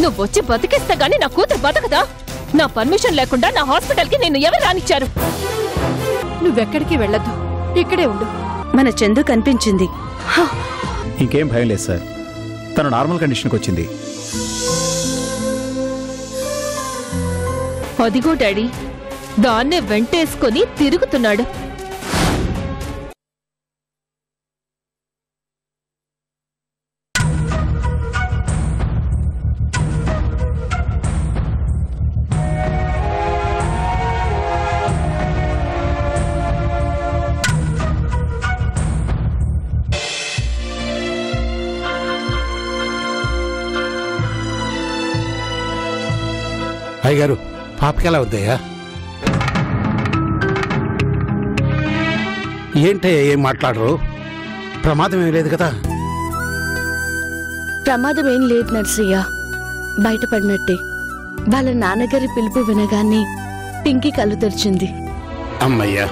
నువ్వొచ్చి బతికిస్తే గానీ నా కూతురు బతకదా? నా పర్మిషన్ లేకుండా నా హాస్పిటల్కి నిన్ను ఎవరు రానిచ్చారు? నువ్వెక్కడికి వెళ్ళొద్దు, ఇక్కడే ఉండు. మన చందు కనిపించింది. ఇంకేం భయం లేదు సార్, తను నార్మల్ కండిషన్కి వచ్చింది. అదిగో డాడీ, దాన్నే వెంటేసుకొని తిరుగుతున్నాడు. అయ్యగారు, పాపకెలా వద్దయ్యా? ఏంటయ్యా ఏం మాట్లాడరు? ప్రమాదం ఏం లేదు కదా? ప్రమాదం ఏం లేదు నర్సయ్య, బయటపడినట్టే. వాళ్ళ నాన్నగారి పిలుపు వినగానే పింకీ కళ్ళు తెరిచింది. అమ్మయ్యా,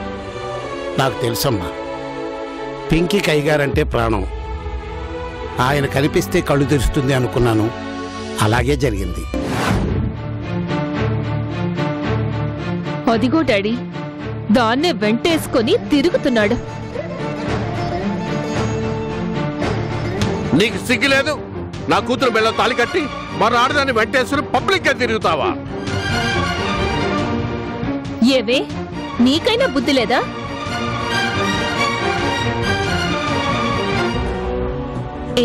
నాకు తెలుసమ్మా. పింకీకి అయ్యగారంటే ప్రాణం. ఆయన కనిపిస్తే కళ్ళు తెరుస్తుంది అనుకున్నాను, అలాగే జరిగింది. అదిగో డాడీ, దాన్నే వెంటేసుకొని తిరుగుతున్నాడు. నీకు సిగ్గులేదు? నా కూతురు మెళ్ళ తాళి కట్టి మరో ఆడదాన్ని వెంటేసుకుని పబ్లిక్ గా తిరుగుతావా? ఏవే, నీకైనా బుద్ధి లేదా?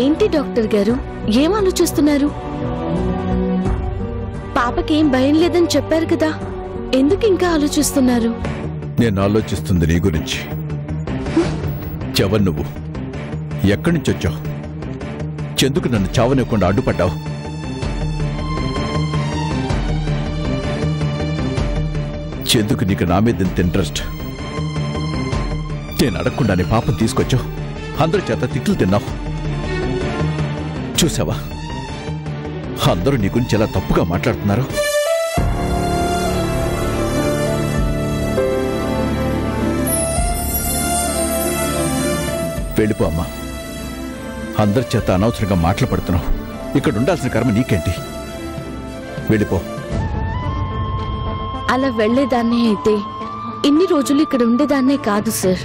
ఏంటి డాక్టర్ గారు, ఏం ఆలోచిస్తున్నారు? పాపకేం భయం లేదని చెప్పారు కదా, ఎందుకు ఇంకా ఆలోచిస్తున్నారు? నేను ఆలోచిస్తుంది నీ గురించి. చెవన్, నువ్వు ఎక్కడి నుంచి వచ్చావు? చెందుకు నన్ను చావనివ్వకుండా అడ్డుపడ్డావు? చెందుకు నీకు నా మీద ఇంత ఇంట్రెస్ట్? నేను అడగకుండానే పాపం తీసుకొచ్చావు, అందరి చేత తిట్లు తిన్నావు. చూసావా, అందరూ నీ గురించి ఎలా తప్పుగా మాట్లాడుతున్నారు. వెళ్ళిపో అమ్మా, అందరి చేత అనవసరంగా మాట్లాడుతున్నావు. ఇక్కడ ఉండాల్సిన కర్మ నీకేంటి? వెళ్ళిపో. అలా వెళ్లేదాన్నే అయితే ఇన్ని రోజులు ఇక్కడ ఉండేదాన్నే కాదు సార్.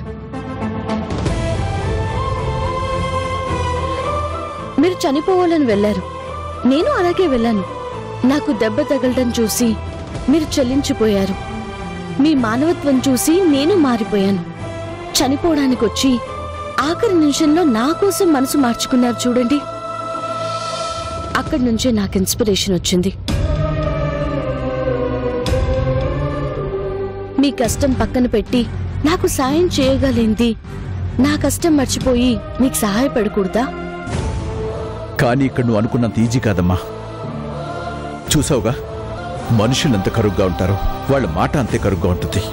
మీరు చనిపోవాలని వెళ్లారు, నేను అలాగే వెళ్ళాను. నాకు దెబ్బ తగలడం చూసి మీరు చెల్లించిపోయారు. మీ మానవత్వం చూసి నేను మారిపోయాను. చనిపోవడానికి వచ్చి ఆఖరి నిమిషంలో నా కోసం మనసు మార్చుకున్నారు చూడండి. అక్కడి నుంచే నాకు ఇన్స్పిరేషన్ వచ్చింది. మీ కష్టం పక్కన పెట్టి నాకు సాయం చేయగలిగింది, నా కష్టం మర్చిపోయి మీకు సహాయపడకూడదా? కానీ ఇక్కడ నువ్వు అనుకున్నంత ఈజీ కాదమ్మా. చూసావుగా, మనుషులు ఎంత కరుగ్గా ఉంటారో వాళ్ళ మాట అంతే కరుగ్గా ఉంటుంది.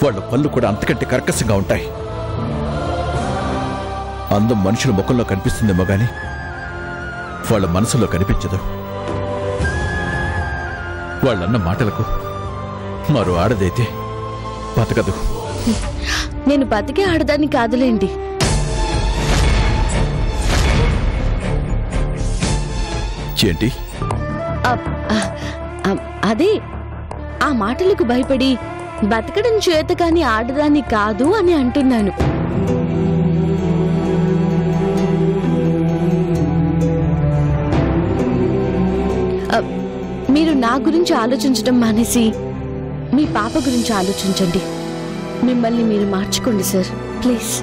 వాళ్ళ పళ్ళు కూడా అంతకంటే కర్కశంగా ఉంటాయి. అందం మనుషుల ముఖంలో కనిపిస్తుందేమో గాని వాళ్ళ మనసులో కనిపించదు. వాళ్ళన్న మాటలకు మరో ఆడదైతే బతకదు. నేను బతికే ఆడదాన్ని కాదులేండి. ఏంటి? అదే, ఆ మాటలకు భయపడి బతకడం చేత కాని ఆడదాన్ని కాదు అని అంటున్నాను. మీరు నా గురించి ఆలోచించడం మానేసి మీ పాప గురించి ఆలోచించండి. మిమ్మల్ని మీరు మార్చుకోండి సార్, ప్లీజ్.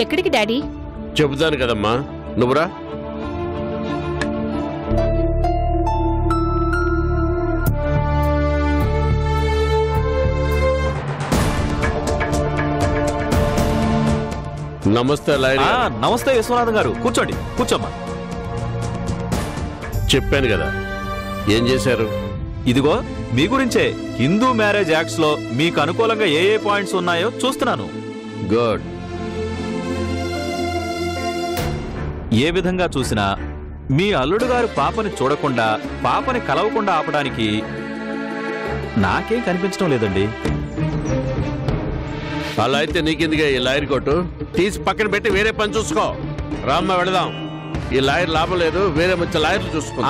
ఎక్కడికి డాడీ? చెబుతాను కదమ్మా, నువ్వురా. నమస్తే లాయర్ గారు. నమస్తే విశ్వనాథం గారు, కూర్చోండి. కూర్చోమ్మా. చెప్పాను కదా, ఏం చేశారు? ఇదిగో మీ గురించే హిందూ మ్యారేజ్ యాక్ట్స్ లో మీకు అనుకూలంగా ఏ పాయింట్స్ ఉన్నాయో చూస్తున్నాను. గుడ్. ఏ విధంగా చూసినా మీ అల్లుడు గారు పాపని చూడకుండా, పాపని కలవకుండా ఆపడానికి నాకేం కనిపించడం లేదండి. అలా అయితే నీకెందుకే ఈ లాయర్ కోటు? తీసి పక్కన పెట్టి వేరే పని చూసుకో. రామ్మ వెళదాం. ఈ లాయర్ లాభం లేదు, వేరే మంచి లాయర్లు చూసుకో.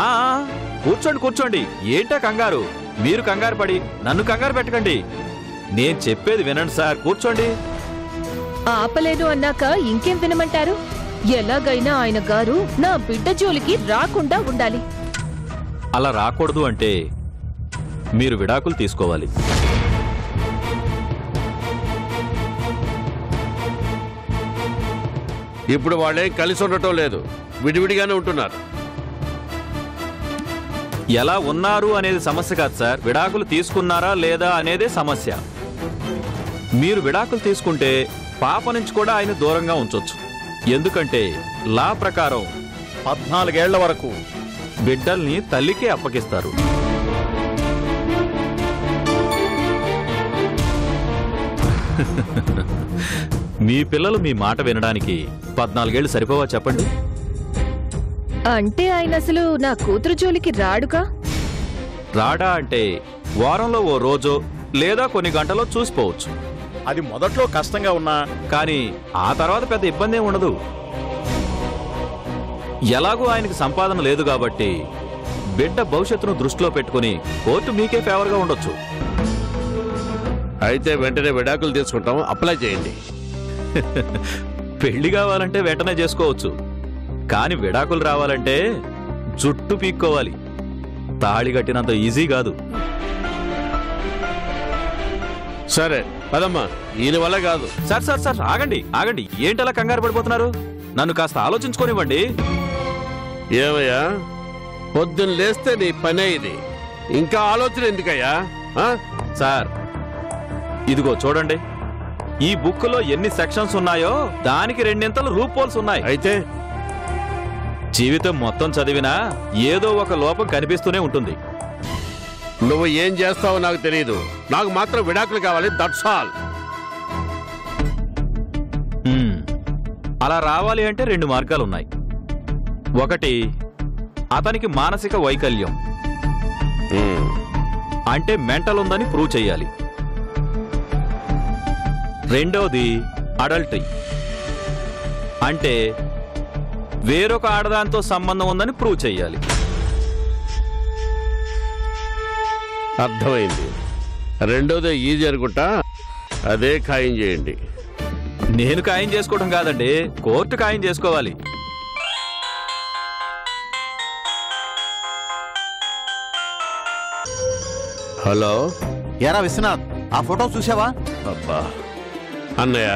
కూర్చోండి కూర్చోండి. ఏంటా కంగారు? మీరు కంగారు పడి నన్ను కంగారు పెట్టకండి. నేను చెప్పేది వినండి సార్, కూర్చోండి. ఆపలేదు అన్నాక ఇంకేం వినమంటారు? ఎలాగైనా ఆయన గారు నా బిడ్డ జోలికి రాకుండా ఉండాలి. అలా రాకూడదు అంటే మీరు విడాకులు తీసుకోవాలి. ఇప్పుడు వాళ్ళేం కలిసి ఉండటం లేదు, విడివిడిగానే ఉంటున్నారు. ఎలా ఉన్నారు అనేది సమస్య కాదు సార్, విడాకులు తీసుకున్నారా లేదా అనేదే సమస్య. మీరు విడాకులు తీసుకుంటే పాప నుంచి కూడా ఆయన దూరంగా ఉంచొచ్చు. ఎందుకంటే లా ప్రకారం 14 ఏళ్ల వరకు బిడ్డల్ని తల్లికే అప్పగిస్తారు. మీ పిల్లలు మీ మాట వినడానికి 14 ఏళ్లు సరిపోవా చెప్పండి? అంటే ఆయన అసలు నా కూతురు జోలికి రాడుగా? రాడా అంటే వారంలో ఓ రోజో లేదా కొన్ని గంటలో చూసిపోవచ్చు. అది మొదట్లో కష్టంగా ఉన్నా కానీ ఆ తర్వాత పెద్ద ఇబ్బంది ఉండదు. ఎలాగూ ఆయనకి సంపాదన లేదు కాబట్టి బిడ్డ భవిష్యత్తును దృష్టిలో పెట్టుకుని కోర్టు మీకే ఫేవర్గా ఉండొచ్చు. అయితే వెంటనే విడాకులు తీసుకుంటాం, అప్లై చేయండి. పెళ్లి కావాలంటే వెంటనే చేసుకోవచ్చు, కానీ విడాకులు రావాలంటే జుట్టు పీక్కోవాలి. తాళి కట్టినంత ఈజీ కాదు. సరే పదమ్మా, ఈయన వల్ల కాదు. సార్ సార్ సార్ ఆగండి ఆగండి. ఏంటలా కంగారు పడిపోతున్నారు? నన్ను కాస్త ఆలోచించుకోనివ్వండి. ఏమయ్యా, పొద్దున్న లేస్తే నీ పనే ఇది, ఇంకా ఆలోచన ఎందుకయ్యా? సార్ ఇదిగో చూడండి, ఈ బుక్ లో ఎన్ని సెక్షన్స్ ఉన్నాయో దానికి 2 రూప్ హోల్స్ ఉన్నాయి. అయితే జీవితం మొత్తం చదివినా ఏదో ఒక లోపం కనిపిస్తూనే ఉంటుంది. నువ్వు ఏం చేస్తావో నాకు తెలియదు, నాకు మాత్రం విడాకులు కావాలి, దట్స్ ఆల్. అలా రావాలి అంటే 2 మార్గాలున్నాయి. ఒకటి, అతనికి మానసిక వైకల్యం అంటే మెంటల్ ఉందని ప్రూవ్ చేయాలి. రెండోది అడల్టరీ అంటే వేరొక ఆడదాంతో సంబంధం ఉందని ప్రూవ్ చేయాలి. అర్థమైంది. రెండోదే ఈజీ అనుకుంటా, అదే ఖాయం చేయండి. నేను ఖాయం చేసుకోవడం కాదండి, కోర్టు ఖాయం చేసుకోవాలి. హలో. ఎరా విశ్వనాథ్, ఆ ఫోటో చూసావా? అబ్బా అన్నయ్య,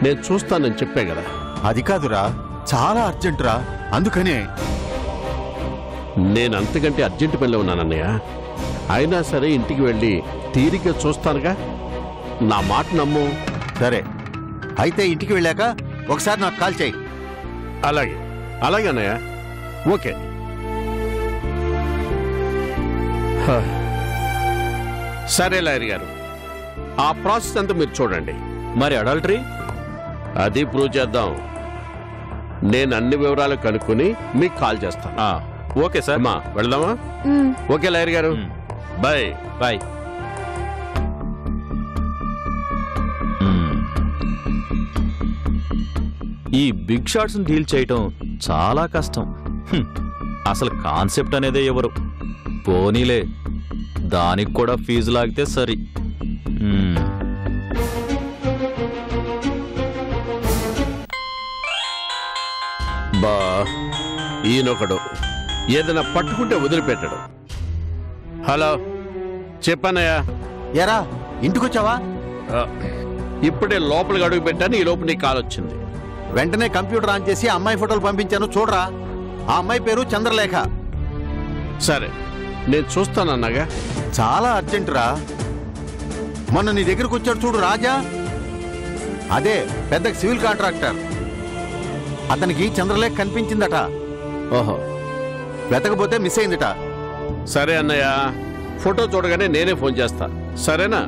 నేను చూస్తానని చెప్పే కదా. అది కాదురా, చాలా అర్జెంటురా, అందుకనే. నేను అంతకంటే అర్జెంటు పనిలో ఉన్నానన్నయ్య. అయినా సరే ఇంటికి వెళ్ళి తీరిగ్గా చూస్తానుగా, నా మాట నమ్ము. సరే అయితే ఇంటికి వెళ్ళాక ఒకసారి నాకు కాల్ చేయి. అలాగే అలాగే అన్నయ్య. ఓకే. సరే లాయర్ గారు, ఆ ప్రాసెస్ అంతా మీరు చూడండి. మరి అడల్టరీ అది ప్రూవ్ చేద్దాం. నేను అన్ని వివరాలు కనుక్కొని మీకు కాల్ చేస్తాను. Okay sir. అమ్మా వెళ్దామా? ఓకే లాయర్ గారు, బాయ్ బాయ్. ఈ బిగ్ షాట్స్ డీల్ చేయటం చాలా కష్టం. అసలు కాన్సెప్ట్ అనేదే ఎవరు. పోనీలే, దానికి కూడా ఫీజు లాగితే సరి. బా, ఈయనొకడు ఏదైనా పట్టుకుంటే వదిలిపెట్టడు. హలో చెప్పన్నయ్యా. ఎరా ఇంటికొచ్చావా? ఇప్పుడే లోపలికి అడుగు పెట్టాను, ఈ లోపు నీ కాల్ వచ్చింది. వెంటనే కంప్యూటర్ ఆన్ చేసి అమ్మాయి ఫోటోలు పంపించాను, చూడరా. ఆ అమ్మాయి పేరు చంద్రలేఖ. సరే, నేను చూస్తానన్నాగా. చాలా అర్జెంట్ రా. మొన్న నీ దగ్గరకు వచ్చాడు చూడు రాజా, అదే పెద్ద సివిల్ కాంట్రాక్టర్. అతనికి చంద్రలేఖ కనిపించిందట. ఓహో, వెతకపోతే మిస్ అయిందిట. సరే అన్నయ్య, ఫోటో చూడగానే నేనే ఫోన్ చేస్తా, సరేనా?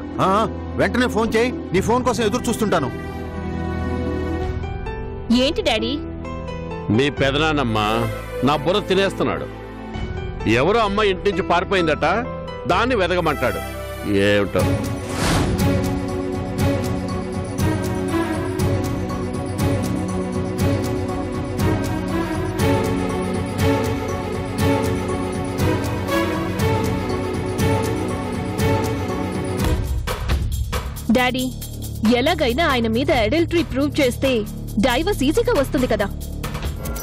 వెంటనే ఫోన్ చేయి, నీ ఫోన్ కోసం ఎదురు చూస్తుంటాను. ఏంటి డాడీ? మీ పెదనాన్నమ్మ నా బుర్ర తినేస్తున్నాడు. ఎవరో అమ్మాయి ఇంటి నుంచి పారిపోయిందట, దాన్ని వెతకమంటాడు. ఏమిటో. డాడీ, ఎలాగైనా ఆయన మీద అడల్టరీ ప్రూవ్ చేస్తే డైవర్స్ ఈజీగా వస్తుంది కదా.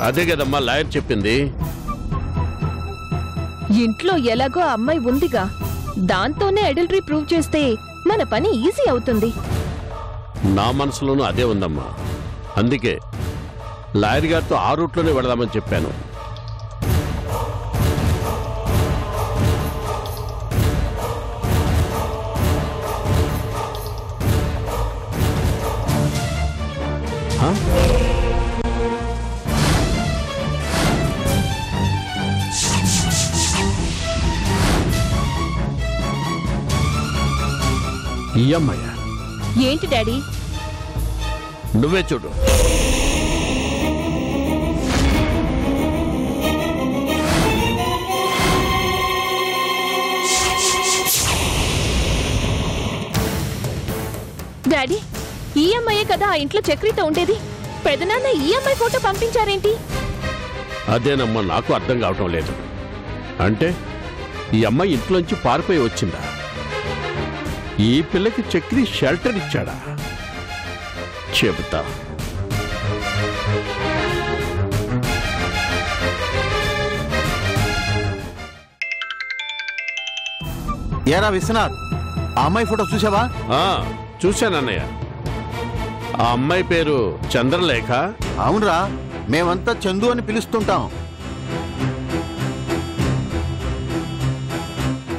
అదే కదమ్మా లాయర్ చెప్పింది. ఇంట్లో ఎలాగో అమ్మాయి ఉందిగా, దాంతోనే అడల్టరీ ప్రూవ్ చేస్తే మన పని ఈజీ అవుతుంది. నా మనసులోనూ అదే ఉందమ్మా. అందుకే లాయర్ గారితో ఆ రూట్లోనే వెళదామని చెప్పాను. ఈ అమ్మాయ ఏంటి డాడీ? నువ్వే చూడు. డాడీ, ఈ అమ్మాయే కదా ఆ ఇంట్లో చక్రితో ఉండేది. పెదనాన్న ఈ అమ్మాయి ఫోటో పంపించారేంటి? అదేనమ్మా నాకు అర్థం కావటం లేదు. అంటే ఈ అమ్మాయి ఇంట్లోంచి పారిపోయి వచ్చిందా? ఈ పిల్లకి చక్రి షెల్టర్ ఇచ్చాడా? చెబుతా. ఏరా విశ్వనాథ్, ఆ అమ్మాయి ఫోటో చూసావా? చూశానన్నయ్య. ఆ అమ్మాయి పేరు చంద్రలేఖ. అవునరా, మేమంతా చందు అని పిలుస్తుంటాం.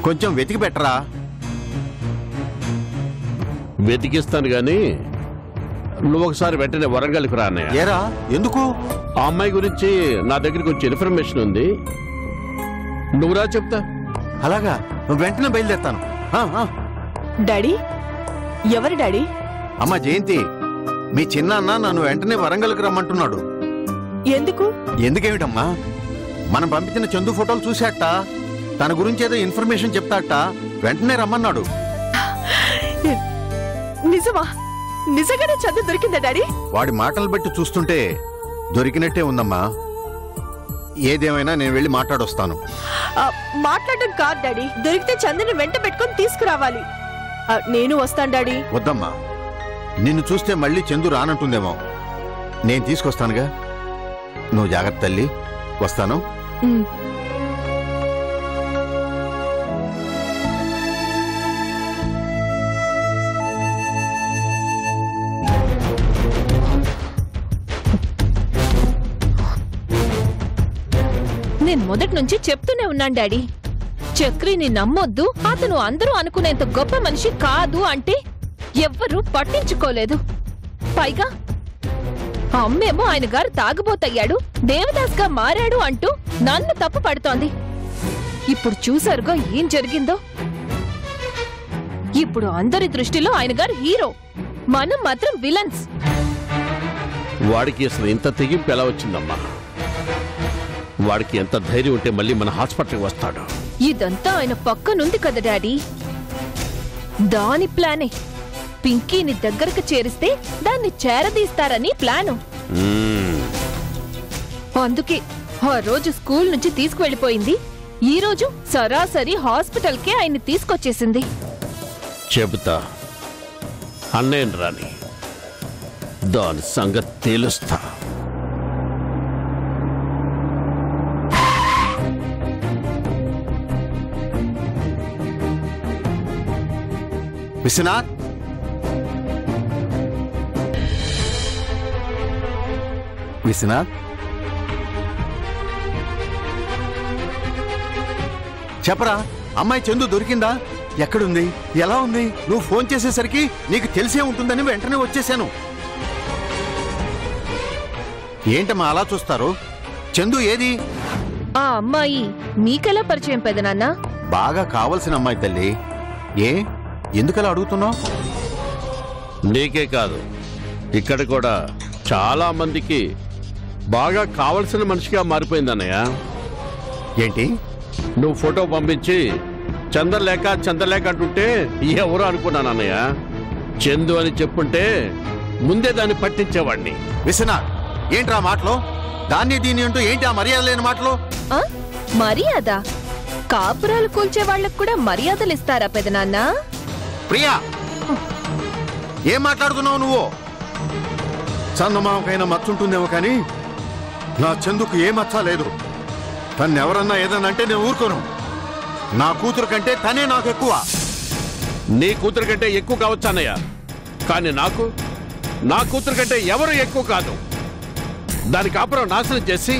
కొంచెం వెతికి పెట్టరా. వెతికిస్తాను గాని నువ్వు ఒకసారి వెంటనే వరంగల్కి రా అన్నయ్య. ఏరా, ఎందుకు? ఆ అమ్మాయి గురించి నా దగ్గర కొంచెం ఇన్ఫర్మేషన్ ఉంది. నువ్వురా చెప్తా. అలాగా, వెంటనే బయలుదేరుతాను. డాడీ, ఎవరు డాడీ? అమ్మా జయంతి, మీ చిన్నాన్న నన్ను వెంటనే వరంగల్కి రమ్మంటున్నాడు. ఎందుకు? ఎందుకేమిటమ్మా, మనం పంపించిన చందు ఫోటోలు చూశాట, తన గురించి ఏదో ఇన్ఫర్మేషన్ చెప్తాట, వెంటనే రమ్మన్నాడు. నిజమా? నిజంగానే చందు దొరికిందా డాడీ? వాడి మాటలు బట్టి చూస్తుంటే దొరికినట్టే ఉందమ్మా. ఏదేమైనా నేను వెళ్ళి మాట్లాడొస్తాను. మాట్లాడడం కాదు డాడీ, దొరికితే చందుని వెంట పెట్టుకుని తీసుకురావాలి. నేను వస్తాను డాడీ. వద్దమ్మా, నిన్ను చూస్తే మళ్ళీ చందు రానంటుందేమో. నేను తీసుకొస్తానుగా, నువ్వు జాగ్రత్త తల్లి. వస్తాను. నేను మొదటి నుంచి చెప్తూనే ఉన్నాను డాడీ, చక్రిని నమ్మొద్దు, అతను అందరూ అనుకునేంత గొప్ప మనిషి కాదు అంటే ఎవ్వరూ పట్టించుకోలేదు. పైగా అమ్మేమో ఆయన గారు తాగుబోతయ్యాడు, దేవదాస్ గా మారాడు అంటూ నన్ను తప్పు పడుతోంది. ఇప్పుడు చూసారుగా ఏం జరిగిందో. ఇప్పుడు అందరి దృష్టిలో ఆయన గారు హీరో, మనం మాత్రం విలన్స్. వాడికి అసలు ఇంత తెగింపు ఎలా వచ్చిందమ్మా? వాడికి ఎంత ధైర్యం ఉంటే మళ్ళీ మన హాస్పిటల్కి వస్తాడు? ఇదంతా ఆయన పక్కనుంది కదా డాడీ, దాని ప్లానే. పింకీని దగ్గరకు చేరిస్తే దాన్ని చేరదీస్తారని ప్లాను. అందుకే ఆ రోజు స్కూల్ నుంచి తీసుకువెళ్ళిపోయింది, ఈ రోజు సరాసరి హాస్పిటల్కే ఆయన్ని తీసుకొచ్చేసింది. చెబుతా, అన్నయ్యను రాని, దాని సంగతి తేలుస్తా. విశ్వనాథ్, విశ్వనాథ్, చెప్పరా, అమ్మాయి చందు దొరికిందా? ఎక్కడుంది? ఎలా ఉంది? నువ్వు ఫోన్ చేసేసరికి నీకు తెలిసే ఉంటుందని వెంటనే వచ్చేసాను. ఏంటమ్మా అలా చూస్తారు? చందు ఏది? ఆ అమ్మాయి మీకెలా పరిచయం పెదనాన్న? బాగా కావలసిన అమ్మాయి తల్లి. ఎందుకలా అడుగుతున్నావు? నీకే కాదు, ఇక్కడ కూడా చాలా మందికి బాగా కావలసిన మనిషిగా మారిపోయిందన్నయ్య. ఏంటి? నువ్వు ఫోటో పంపించి చంద్రలేఖ చంద్రలేఖ అంటుంటే ఎవరు అనుకున్నాను అన్నయ్య. చందు అని చెప్పుంటే ముందే దాన్ని పట్టించేవాడిని. విశ్వనాథ్, ఏంట్రా మాటలు? దాన్ని దీన్ని అంటూ ఏంటి ఆ మర్యాద లేని మాటలు? మర్యాద? కాపురాలు కూల్చే వాళ్ళకు కూడా మర్యాదలు ఇస్తారా పెదనాన్న? ప్రియా, ఏం మాట్లాడుతున్నావు నువ్వు? చందమామకైనా మచ్చుంటుందేమో కానీ నా చందుకు ఏ మచ్చ లేదు. తన్నెవరన్నా ఏదన్నా అంటే నేను ఊరుకోను. నా కూతురు కంటే తనే నాకు ఎక్కువ. నీ కూతురు కంటే ఎక్కువ కావచ్చు అన్నయ్య, కానీ నా కూతురు కంటే ఎవరు ఎక్కువ కాదు. దాని కాపురం నాశనం చేసి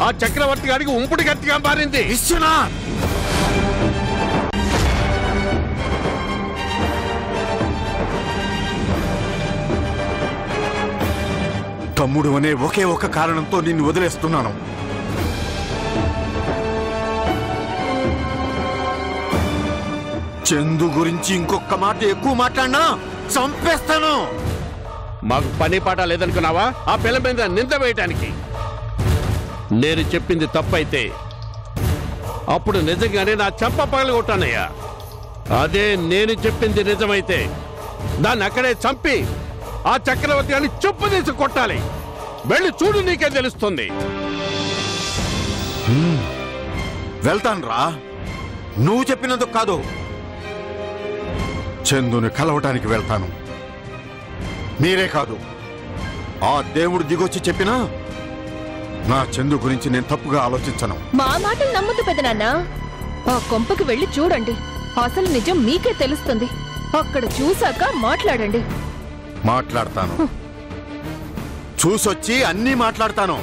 ఆ చక్రవర్తి గారికి ఉంపుడు గట్టిగా మారింది. తమ్ముడు అనే ఒకే ఒక కారణంతో నిన్ను వదిలేస్తున్నాను. చందు గురించి ఇంకొక మాట ఎక్కువ మాట్లాడినా చంపేస్తాను. మాకు పని పాట లేదనుకున్నావా ఆ పిల్ల మీద నింద వేయటానికి? నేను చెప్పింది తప్పైతే అప్పుడు నిజంగానే నా చెంప పగలగొట్టానయ్యా. అదే నేను చెప్పింది నిజమైతే దాన్ని అక్కడే చంపి ఆ చక్రవర్తి గారిని చెప్పు తీసి కొట్టాలి. వెళ్ళి చూడు, నీకే తెలుస్తుంది. వెళ్తాను రా, నువ్వు చెప్పినందుకు కాదు, చందుని కలవటానికి వెళ్తాను. మీరే కాదు, ఆ దేవుడు దిగొచ్చి చెప్పినా నా చందు గురించి నేను తప్పుగా ఆలోచించను. మా మాటలు నమ్మద్దు పెదనాన్న. ఆ కొంపకి వెళ్ళి చూడండి, అసలు నిజం మీకే తెలుస్తుంది. అక్కడ చూశాక మాట్లాడండి. మాట్లాడతాను, చూసొచ్చి అన్నీ మాట్లాడతాను.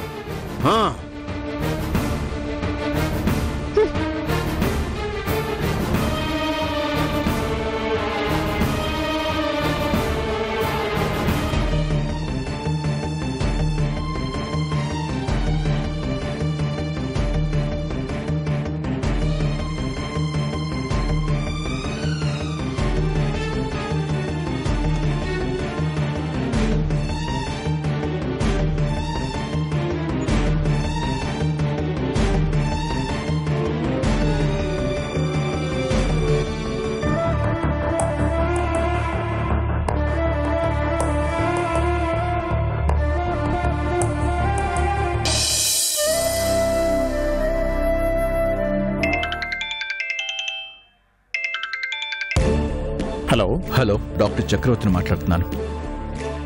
హలో హలో, డాక్టర్ చక్రవర్తిని మాట్లాడుతున్నాను.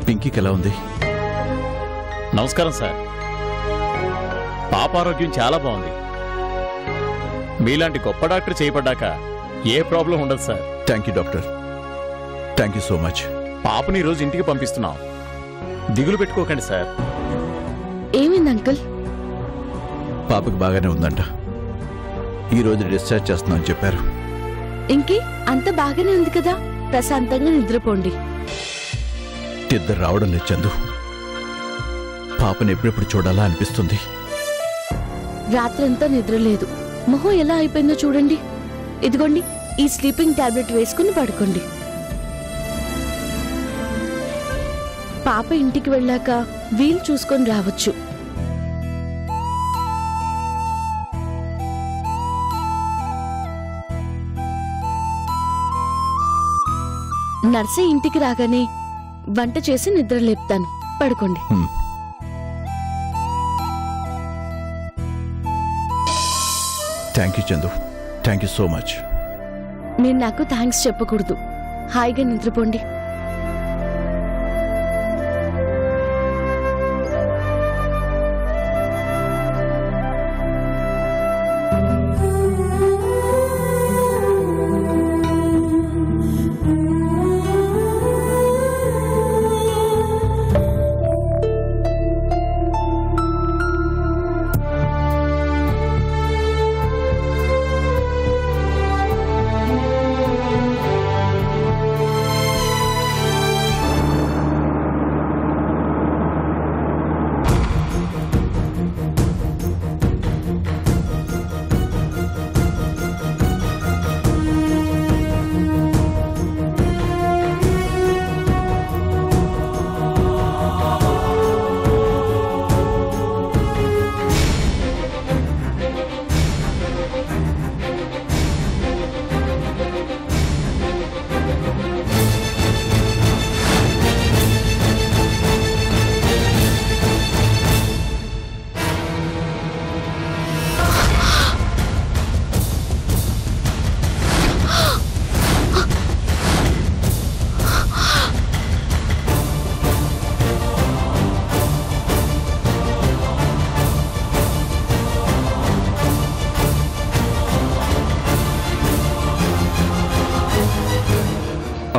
పింకీకి ఎలా ఉంది? నమస్కారం సార్. పాప ఆరోగ్యం చాలా బాగుంది. మీలాంటి గొప్ప డాక్టర్ చేయబడ్డాక ఏ ప్రాబ్లం ఉండదు sir. Thank you doctor, thank you so much. పాపని ఈరోజు ఇంటికి పంపిస్తున్నాం. దిగులు పెట్టుకోకండి సార్. ఏమైంది అంకుల్? పాపకి బాగానే ఉందంట. ఈరోజు డిశ్చార్జ్ చేస్తున్నామని చెప్పారు. ఇంకే అంత బాగానే ఉంది కదా, ప్రశాంతంగా నిద్రపోండి. ఇద్దరు రావడం లేదు చందు. పాపని ఎప్పుడెప్పుడు చూడాలా అనిపిస్తుంది. రాత్రంతా నిద్ర లేదు. మొహం ఎలా అయిపోయిందో చూడండి. ఇదిగోండి, ఈ స్లీపింగ్ టాబ్లెట్ వేసుకుని పడుకోండి. పాప ఇంటికి వెళ్ళాక వీలు చూసుకొని రావచ్చు. నర్సే ఇంటికి రాగానే వంట చేసి నిద్ర లేపుతాను. పడుకోండి. Thank you Chandu, thank you so much. మీరు నాకు థ్యాంక్స్ చెప్పకూడదు. హాయిగా నిద్రపోండి.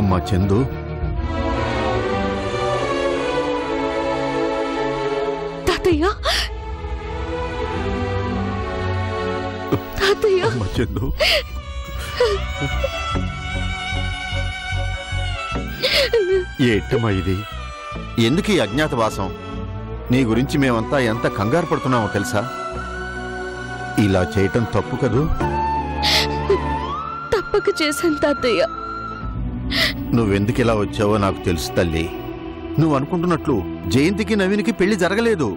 అమ్మా చందు, తాతయ్య తాతయ్య అమ్మా చందు, ఏంటమ్మా ఇది? ఎందుకు ఈ అజ్ఞాతవాసం? నీ గురించి మేమంతా ఎంత కంగారు పడుతున్నామో తెలుసా? ఇలా చేయటం తప్పు కదూ? తప్పక చేశాను తాతయ్య. నువ్వెందుకు ఇలా వచ్చావో నాకు తెలుసు తల్లి. నువ్వు అనుకుంటున్నట్లు జయంతికి నవీన్కి పెళ్లి జరగలేదు.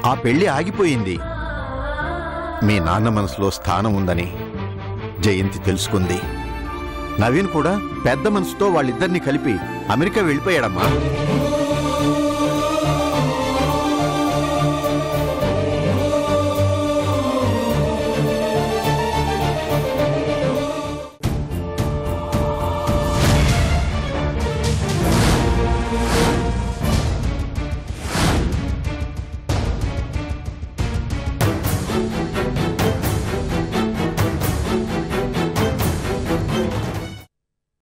ఆ పెళ్లి ఆగిపోయింది. మీ నాన్న మనసులో స్థానం ఉందని జయంతి తెలుసుకుంది. నవీన్ కూడా పెద్ద మనసుతో వాళ్ళిద్దరినీ కలిపి అమెరికా వెళ్ళిపోయాడమ్మా.